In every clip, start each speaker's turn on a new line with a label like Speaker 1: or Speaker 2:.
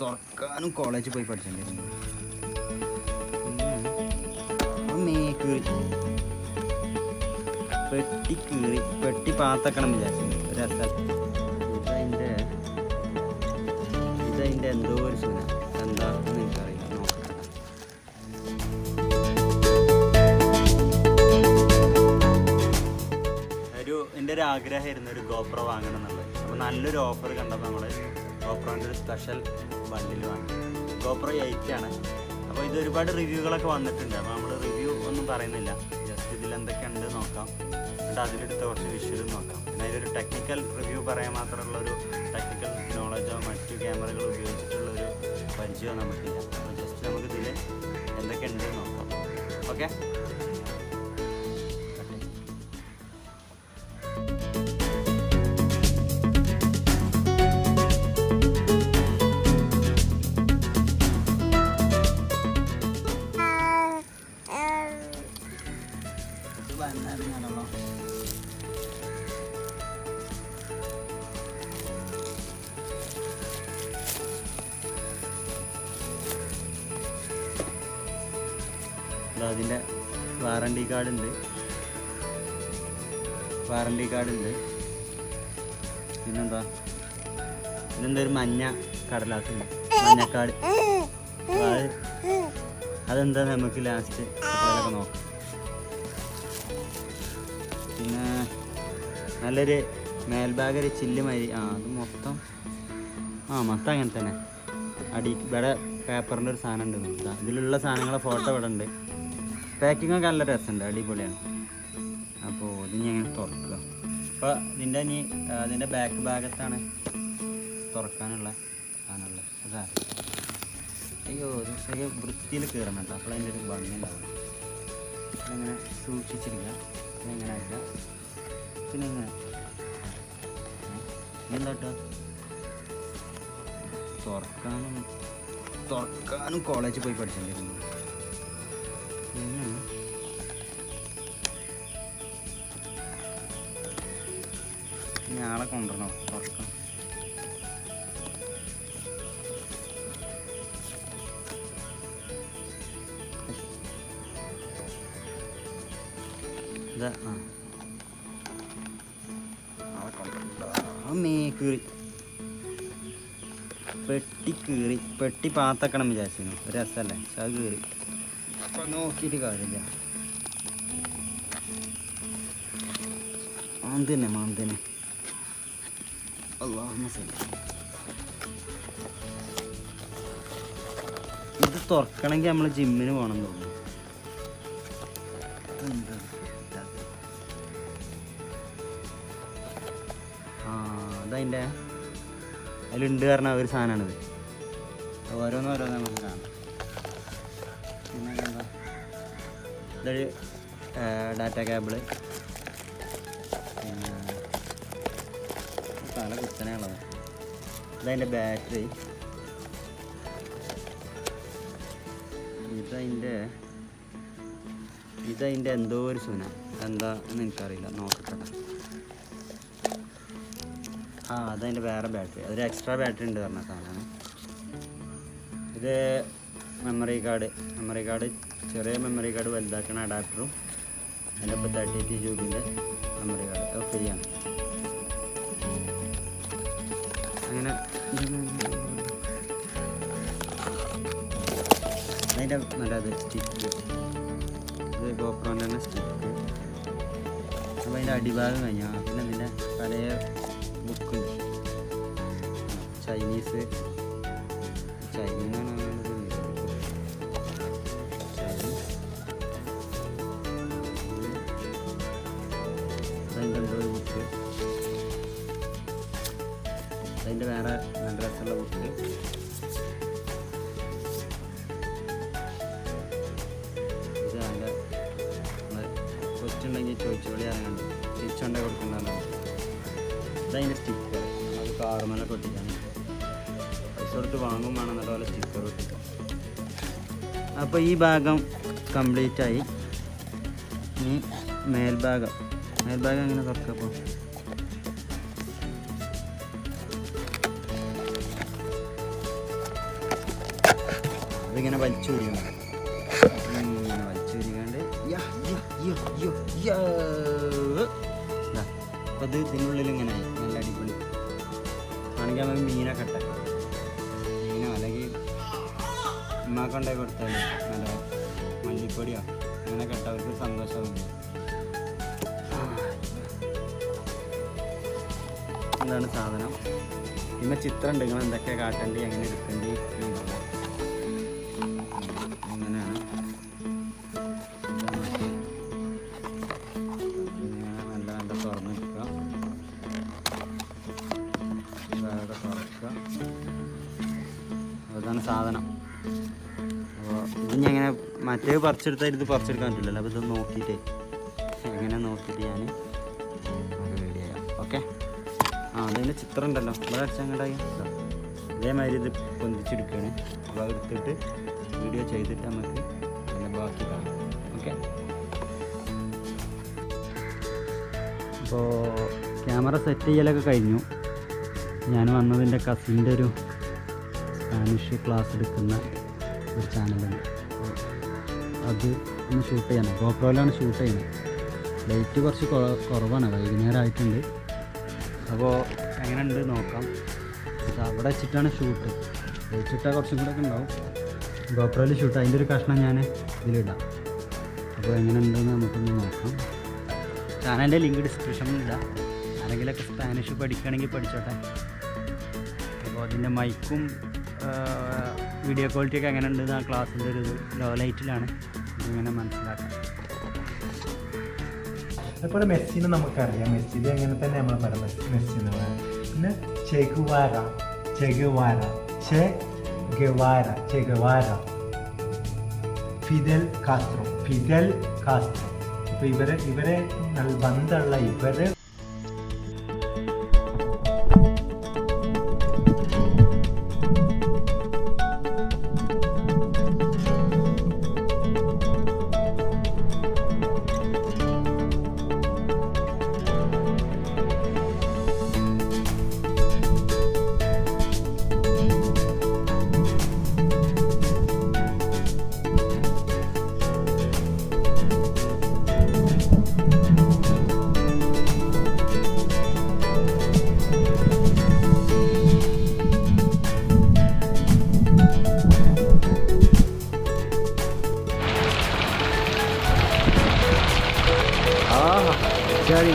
Speaker 1: തുറക്കാനും കോളേജിൽ പോയി പഠിച്ചിട്ടുണ്ടായിരുന്നു. പെട്ടി കീറി പെട്ടി പാത്തക്കണം വിചാരിച്ചു. ഒരു രസം ഇതതിൻ്റെ എന്തോ ഒരു സുന എന്താണെന്ന് എനിക്കറിയില്ല. നോക്കട്ടെ. എൻ്റെ ഒരു ആഗ്രഹമായിരുന്നു ഒരു GoPro വാങ്ങണം എന്നുള്ളത്. അപ്പോൾ നല്ലൊരു ഓഫർ കണ്ടപ്പോൾ നമ്മൾ GoProൻ്റെ ഒരു സ്പെഷ്യൽ ബണ്ടിൽ വാങ്ങി. GoPro 8 ആണ്. അപ്പോൾ ഇത് ഒരുപാട് റിവ്യൂകളൊക്കെ വന്നിട്ടുണ്ട്. അപ്പോൾ നമ്മൾ റിവ്യൂ ഒന്നും പറയുന്നില്ല, ജസ്റ്റ് ഇതിലെന്തൊക്കെയുണ്ട് നോക്കാം, എന്നിട്ട് അതിലെടുത്ത കുറച്ച് വിഷ്വലും നോക്കാം. പിന്നെ അതിലൊരു ടെക്നിക്കൽ റിവ്യൂ പറയാൻ മാത്രമുള്ളൊരു ടെക്നിക്കൽ നോളജോ മറ്റു ക്യാമറകൾ ഉപയോഗിച്ചിട്ടുള്ളൊരു പരിചയമോ നമുക്കില്ല. അപ്പോൾ ജസ്റ്റ് നമുക്കിതിൽ എന്തൊക്കെയുണ്ട് നോക്കാം. ഓക്കെ, അതിൻ്റെ വാറണ്ടി കാർഡുണ്ട്. പിന്നെന്താ ഒരു മഞ്ഞ കടലാസുണ്ട്, മഞ്ഞക്കാട്. അതെന്താ നമുക്ക് ലാസ്റ്റ് ഒക്കെ നോക്കാം. പിന്നെ നല്ലൊരു മേൽഭാഗം ഒരു ചില്ല് മരി. അത് മൊത്തം അങ്ങനെ തന്നെ. ഇവിടെ പേപ്പറിൻ്റെ ഒരു സാധനം ഉണ്ട്. ഇതിലുള്ള സാധനങ്ങളെ ഫോട്ടോ ഇവിടെ ഉണ്ട്. പാക്കിംഗ് ഒക്കെ നല്ല രസമുണ്ട്, അടിപൊളിയാണ്. അപ്പോൾ ഇത് ഞാൻ തുറക്കുക. അപ്പോൾ അതിൻ്റെ ബാക്ക് ഭാഗത്താണ് തുറക്കാനുള്ള സാധനമുള്ളത്. അതാ അയ്യോ ശരി വൃത്തിയിൽ കയറണം കേട്ടോ. അപ്പോൾ അതിൻ്റെ ഒരു ഭംഗി ഉണ്ടാവും. ഇങ്ങനെ സൂക്ഷിച്ചിരിക്കുക. ഇങ്ങനെ ആയില്ല. പിന്നെ ഇങ്ങനെ എന്താ കേട്ടോ തുറക്കാനും കോളേജിൽ പോയി പഠിച്ചിട്ടുണ്ടായിരുന്നു. പിന്നെ ആളെ കൊണ്ടുവരണോ തുറക്കാം. ഇതാ ആളെ കൊണ്ടുവരണം. പെട്ടി പാത്തക്കണം വിചാരിച്ചിരുന്നു. ഒരു രസമല്ലേ, പക്ഷെ അത് കീറി. അപ്പം നോക്കിയിട്ട് കാര്യമില്ല. മാന്തന്നെ ഇത് തുറക്കണമെങ്കിൽ നമ്മൾ ജിമ്മിന് പോകണം തോന്നുന്നു. അതതിൻ്റെ അതിലുണ്ട് പറഞ്ഞ ഒരു സാധനമാണിത്. ഓരോന്നോരോന്ന് നമുക്ക് കാണാം. പിന്നെ എന്താ ഇതൊരു ഡാറ്റ കേബിള്. പിന്നെ പല കുത്തനെയുള്ളത്. ഇതതിൻ്റെ ബാറ്ററി. ഇതതിൻ്റെ എന്തോ ഒരു സുന എന്താന്ന് എനിക്കറിയില്ല. നോക്കട്ടെ. അതതിൻ്റെ വേറെ ബാറ്ററി. അതൊരു എക്സ്ട്രാ ബാറ്ററി ഉണ്ട് പറഞ്ഞ സാധനമാണ്. ഇത് മെമ്മറി കാർഡ്, ചെറിയ മെമ്മറി കാർഡ് വലുതാക്കുന്ന അഡാപ്റ്ററും. അതിൻ്റെ ഇപ്പോൾ 38 GB മെമ്മറി കാർഡ്. അത് ഫ്രീ ആണ്. അങ്ങനെ അതിൻ്റെ നല്ലത് സ്റ്റിക്ക്. ഇത് GoProൻ്റെ തന്നെ സ്റ്റിക്ക്. അപ്പോൾ അതിൻ്റെ അടിഭാഗം കഴിഞ്ഞാൽ പിന്നെ അതിൻ്റെ പല ബുക്കുണ്ട്. ചൈനീസ് അതിൻ്റെ ബുക്ക്. അതിൻ്റെ വേറെ നല്ല രസമുള്ള ബുക്ക്. ഇത് അതിൻ്റെ ക്വസ്റ്റ്യൻ ഉണ്ടെങ്കിൽ ചോദിച്ചോളി അറിയാണ്ട് തിരിച്ചുകൊണ്ടേ കൊടുക്കുന്നതാണ്. ഇതതിൻ്റെ സ്റ്റിക്കർ. അത് കാർമലൊക്കെ ഒട്ടിക്കാണ്. പൈസ കൊടുത്ത് വാങ്ങും വേണം. അതുപോലെ സ്റ്റിക്കർ ഒട്ടിക്കാം. അപ്പോൾ ഈ ഭാഗം കംപ്ലീറ്റായി. ഇനി മേൽഭാഗം എങ്ങനെ തുറക്കപ്പോൾ അതിങ്ങനെ വലിച്ചൂരിയാണ് ഇങ്ങനെ വലിച്ചൂരിക്കാണ്ട് അപ്പോൾ ഇത് ഇതിനുള്ളിൽ ഇങ്ങനെ ആയി നല്ല അടിപൊളി ആണെങ്കിൽ നമുക്ക് മീനൊക്കെ ഇട്ടെ മീനോ അല്ലെങ്കിൽ ഉമ്മാക്ക് ഉണ്ടായി കൊടുത്താൽ നല്ല മല്ലിപ്പൊടിയോ അങ്ങനെയൊക്കെ ഇട്ട അവർക്ക് സന്തോഷമാവില്ല. എന്താണ് സാധനം പിന്നെ ചിത്രം ഉണ്ട് നിങ്ങൾ എന്തൊക്കെ കാട്ടേണ്ടി എങ്ങനെ എടുക്കേണ്ടി അങ്ങനെയാണ് നല്ല നല്ല തുറന്നെടുക്കുക തുറക്കുക അതാണ് സാധനം. അപ്പോൾ ഇത് ഞാൻ ഇങ്ങനെ മറ്റേ പറിച്ചെടുത്താൽ ഇത് പറിച്ചെടുക്കാൻ പറ്റില്ലല്ലോ. അപ്പോൾ ഇത് നോക്കിയിട്ട് എങ്ങനെ നോക്കിയിട്ട് ഞാൻ വീഡിയോ ചെയ്യാം. ഓക്കെ. അതിൻ്റെ ചിത്രം ഉണ്ടല്ലോ ഇവിടെ അടിച്ചങ്ങോട്ടായി അതേമാതിരി ഇത് പൊന്തിച്ചെടുക്കുകയാണ്. അപ്പോൾ എടുത്തിട്ട് വീഡിയോ ചെയ്തിട്ട് നമുക്ക് അതിൻ്റെ ബാക്കി കാണാം. ഓക്കെ. അപ്പോൾ ക്യാമറ സെറ്റ് ചെയ്യലൊക്കെ കഴിഞ്ഞു. ഞാൻ വന്നതിൻ്റെ കസിൻ്റെ ഒരു സ്പാനിഷ് ക്ലാസ് എടുക്കുന്ന ഒരു ചാനലുണ്ട്. അത് ഒന്ന് ഷൂട്ട് ചെയ്യണം. ഗോപ്രോയിലാണ് ഷൂട്ട് ചെയ്യുന്നത്. ലൈറ്റ് കുറച്ച് കുറവാണ്, വൈകുന്നേരം ആയിട്ടുണ്ട്. അപ്പോൾ എങ്ങനെ ഉണ്ട് നോക്കാം. അവിടെ വെച്ചിട്ടാണ് ഷൂട്ട്. ലൈറ്റിട്ടാൽ കുറച്ചും കൂടെ ഒക്കെ ഉണ്ടാവും. ഗോപ്രോയിൽ ഷൂട്ട് അതിൻ്റെ ഒരു കഷ്ണം ഞാൻ ഇതിലിടാം. അപ്പോൾ എങ്ങനെ ഉണ്ടെന്ന് നമുക്കൊന്ന് നോക്കാം. ചാനലിൻ്റെ ലിങ്ക് ഡിസ്ക്രിപ്ഷനിലിടാം. ആരെങ്കിലുമൊക്കെ സ്പാനിഷ് പഠിക്കുകയാണെങ്കിൽ പഠിച്ചോട്ടെ. അപ്പോൾ അതിൻ്റെ മൈക്കും വീഡിയോ ക്വാളിറ്റിയൊക്കെ എങ്ങനെ ഉണ്ടെന്ന് ആ ക്ലാസ്സിൻ്റെ ഒരു ലോ ലൈറ്റിലാണ് ഇങ്ങനെ മനസ്സിലാക്കാം.
Speaker 2: അതുപോലെ മെസ്സിനെ നമുക്കറിയാം. മെസ്സിയിൽ എങ്ങനെ തന്നെ നമ്മൾ പറയാം മെസ്സി എന്ന് പറയാം. പിന്നെ ചെഗുവാര ഫിദൽ കാസ്ട്രോ. അപ്പോൾ ഇവരെ ബന്ധമുള്ള ഇവരെ
Speaker 1: ശരി.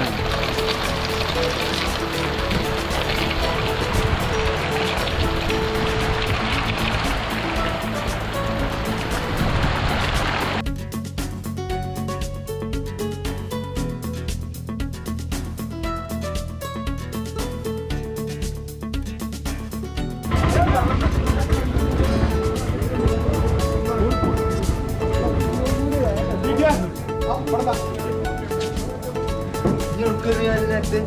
Speaker 2: Yo creo que